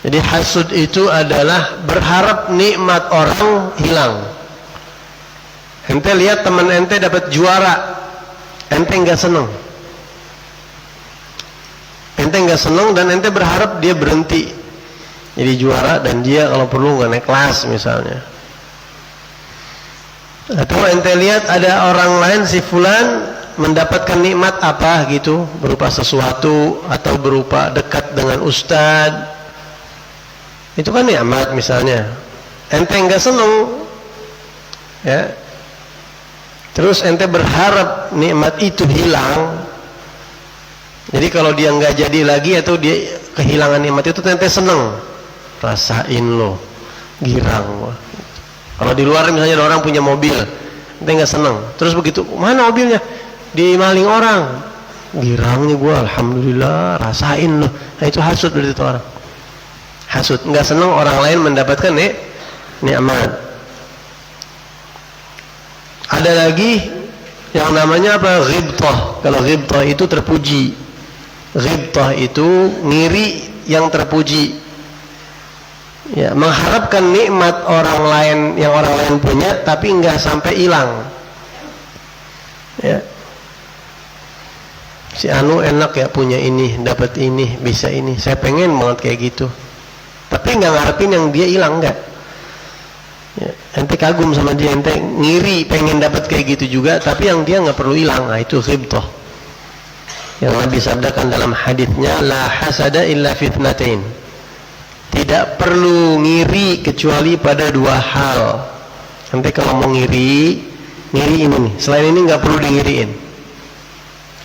Jadi hasud itu adalah berharap nikmat orang hilang. Ente lihat teman ente dapat juara, ente nggak seneng. Ente nggak seneng dan ente berharap dia berhenti jadi juara dan dia kalau perlu nggak naik kelas misalnya. Atau ente lihat ada orang lain si fulan mendapatkan nikmat apa gitu, berupa sesuatu atau berupa dekat dengan ustadz, itu kan nikmat misalnya. Ente nggak seneng, ya. Terus ente berharap nikmat itu hilang. Jadi kalau dia nggak jadi lagi atau dia kehilangan nikmat itu, ente seneng, rasain lo, girang. Kalau di luar misalnya ada orang punya mobil, ente nggak seneng. Terus begitu, mana mobilnya? Dimaling orang, girangnya gua, alhamdulillah, rasain lo. Nah itu hasud dari itu orang. Hasud, nggak seneng orang lain mendapatkan nikmat. Ada lagi yang namanya apa? Ghibtah. Kalau ghibtah itu terpuji. Ghibtah itu ngiri yang terpuji. Ya, mengharapkan nikmat orang lain yang orang lain punya tapi nggak sampai hilang. Ya. Si anu enak ya punya ini, dapat ini, bisa ini. Saya pengen banget kayak gitu. Tapi nggak ngarepin yang dia hilang, enggak. Ya, ente kagum sama dia, ente ngiri pengen dapat kayak gitu juga, tapi yang dia nggak perlu hilang. Nah, itu ghibtah. Yang Nabi sabdakan dalam hadisnya, la hasada illa fitnatain. Tidak perlu ngiri kecuali pada dua hal. Nanti kalau mau ngiri ini nih. Selain ini nggak perlu dingiriin.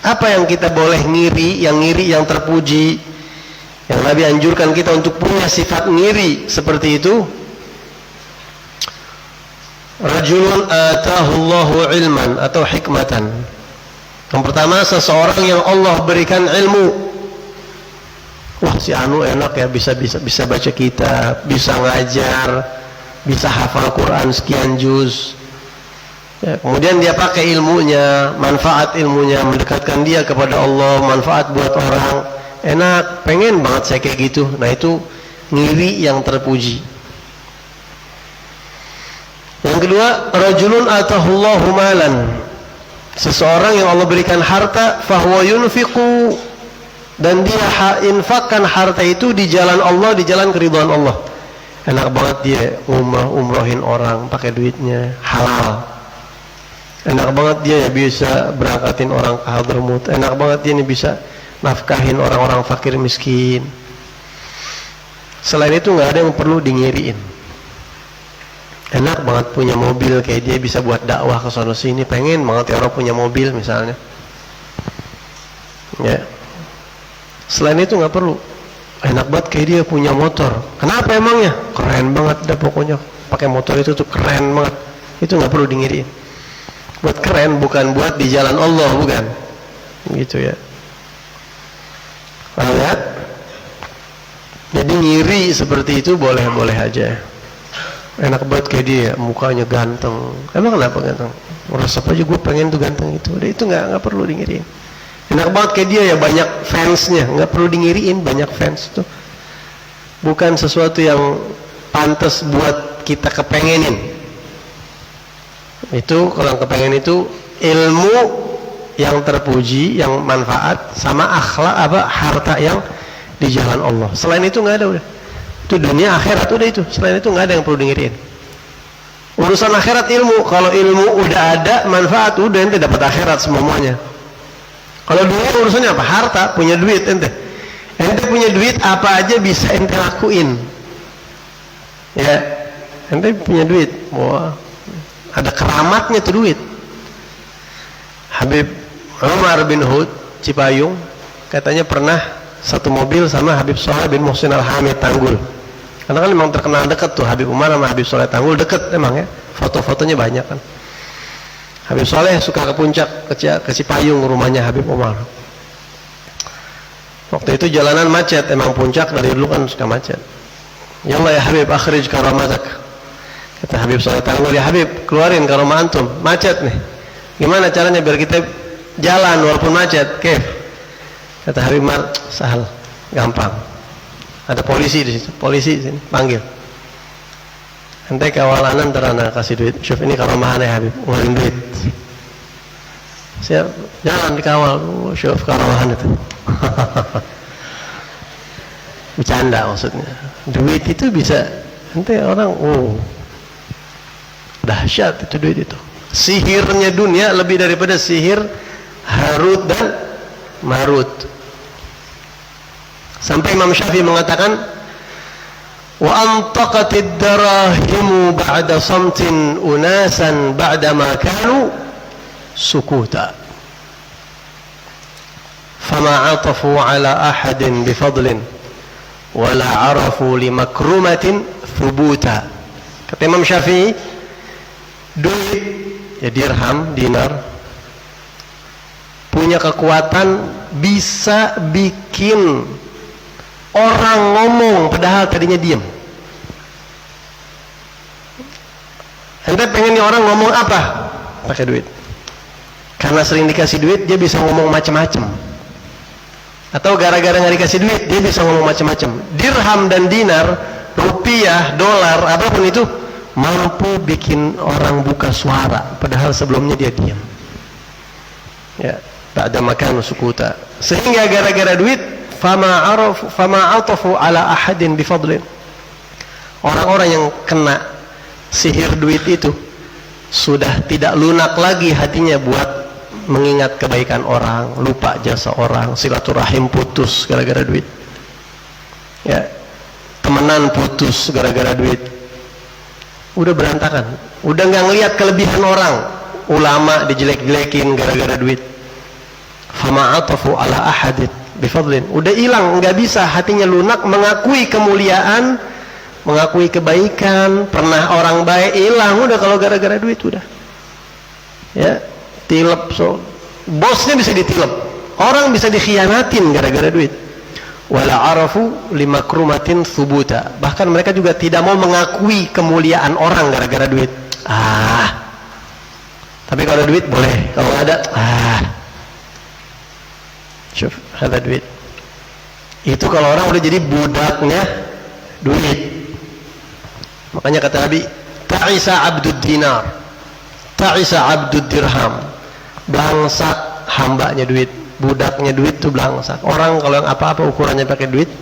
Apa yang kita boleh ngiri? Yang ngiri yang terpuji, yang Nabi anjurkan kita untuk punya sifat ngiri seperti itu. Rajulun atahullahu ilman atau hikmatan. Yang pertama, seseorang yang Allah berikan ilmu. Wah, si anu enak ya, bisa baca kitab, bisa ngajar, bisa hafal Quran sekian juz. Ya, kemudian dia pakai ilmunya, manfaat ilmunya, mendekatkan dia kepada Allah, manfaat buat orang. Enak, pengen banget saya kayak gitu. Nah itu ngiri yang terpuji. Yang kedua, rajulun atahullahu malan. Seseorang yang Allah berikan harta, fahuwa yunfiqu, dan dia infakkan harta itu di jalan Allah, di jalan keridhaan Allah. Enak banget dia umrohin orang pakai duitnya halal. Enak banget dia ya bisa berangkatin orang ke Hadramut. Enak banget dia nih bisa nafkahin orang-orang fakir miskin. Selain itu nggak ada yang perlu dingiriin. Enak banget punya mobil kayak dia, bisa buat dakwah ke sana sini. Pengen banget ya orang punya mobil misalnya. Ya. Selain itu nggak perlu. Enak banget kayak dia punya motor. Kenapa emangnya? Keren banget dah pokoknya. Pakai motor itu tuh keren banget. Itu nggak perlu dingiriin. Buat keren, bukan buat di jalan Allah, bukan. Gitu ya. Lihat. Jadi ngiri seperti itu boleh-boleh aja. Enak banget kayak dia, mukanya ganteng. Emang kenapa ganteng? Resep aja gue pengen tuh ganteng itu. Udah itu nggak perlu dingiriin. Enak banget kayak dia ya, banyak fansnya, nggak perlu dingiriin, banyak fans tuh. Bukan sesuatu yang pantas buat kita kepengenin. Itu kalau kepengen itu ilmu yang terpuji, yang manfaat, sama akhlak harta yang di jalan Allah. Selain itu nggak ada udah. Itu dunia akhirat udah itu. Selain itu nggak ada yang perlu dingiriin. Urusan akhirat ilmu. Kalau ilmu udah ada manfaat, udah ente dapat akhirat semuanya. Kalau dunia urusannya apa? Harta, punya duit ente. Ente punya duit apa aja bisa ente lakuin. Ya, ente punya duit. Wah, ada keramatnya tuh duit. Habib Umar bin Hud Cipayung katanya pernah satu mobil sama Habib Shaleh bin Muhsin Al-Hamid Tanggul. Karena kan memang terkenal dekat tuh Habib Umar sama Habib Shaleh Tanggul, dekat emang ya. Foto-fotonya banyak kan. Habib Shaleh suka ke puncak, ke Cipayung rumahnya Habib Umar. Waktu itu jalanan macet, emang puncak dari dulu kan suka macet. Ya Allah ya Habib, akhrij karamatak. Kata Habib Shaleh Tanggul, ya Habib, keluarin karomah antum, macet nih. Gimana caranya biar kita jalan walaupun macet? Kef. Kata Habib Umar, sahal, gampang. Ada polisi di situ, polisi sini panggil. Ente kawalanan terana kasih duit. Syuf ini karamahan ya Habib, ngeluarin duit. Siap, jangan dikawal. Syuf karamahan itu. Bercanda maksudnya. Duit itu bisa, ente orang, dahsyat itu duit itu. Sihirnya dunia lebih daripada sihir Harut dan Marut. Sampai Imam Syafi'i mengatakan, wa antaqatid darahimu ba'da samtin unasan ba'da ma kanu sukuta fama atafu ala ahadin bifadlin wala arafu limakrumatin thubuta. Kata Imam Syafi'i, duit ya dirham, dinar, punya kekuatan bisa bikin orang ngomong padahal tadinya diam. Ente pengen nih orang ngomong apa? Pakai duit. Karena sering dikasih duit, dia bisa ngomong macam-macam. Atau gara-gara nggak dikasih duit, dia bisa ngomong macam-macam. Dirham dan dinar, rupiah, dolar, apapun itu mampu bikin orang buka suara padahal sebelumnya dia diam. Ya, ba'da makan sukuta. Sehingga gara-gara duit fama atafu ala ahadin bifadlin. Orang-orang yang kena sihir duit itu sudah tidak lunak lagi hatinya buat mengingat kebaikan orang, lupa jasa orang, silaturahim putus gara-gara duit. Ya, temenan putus gara-gara duit. Udah berantakan, udah nggak ngelihat kelebihan orang. Ulama dijelek-jelekin gara-gara duit. Fama atafu ala ahadin bifadlin, udah hilang, nggak bisa hatinya lunak mengakui kemuliaan, mengakui kebaikan, pernah orang baik, hilang udah kalau gara-gara duit udah. Ya, tilep, so bosnya bisa ditilep, orang bisa dikhianatin gara-gara duit. Wala arafu limakrumatin thubuta, bahkan mereka juga tidak mau mengakui kemuliaan orang gara-gara duit. Tapi kalau duit boleh, kalau nggak ada Syuf, ada duit. Itu kalau orang udah jadi budaknya duit. Makanya kata Nabi, ta'isa abdud dinar, ta'isa abdud dirham. Bangsat hambanya duit, budaknya duit itu bangsat. Orang kalau yang apa-apa ukurannya pakai duit,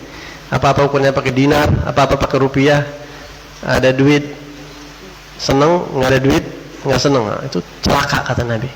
apa-apa ukurannya pakai dinar, apa-apa pakai rupiah, ada duit seneng, nggak ada duit nggak seneng, itu celaka kata Nabi.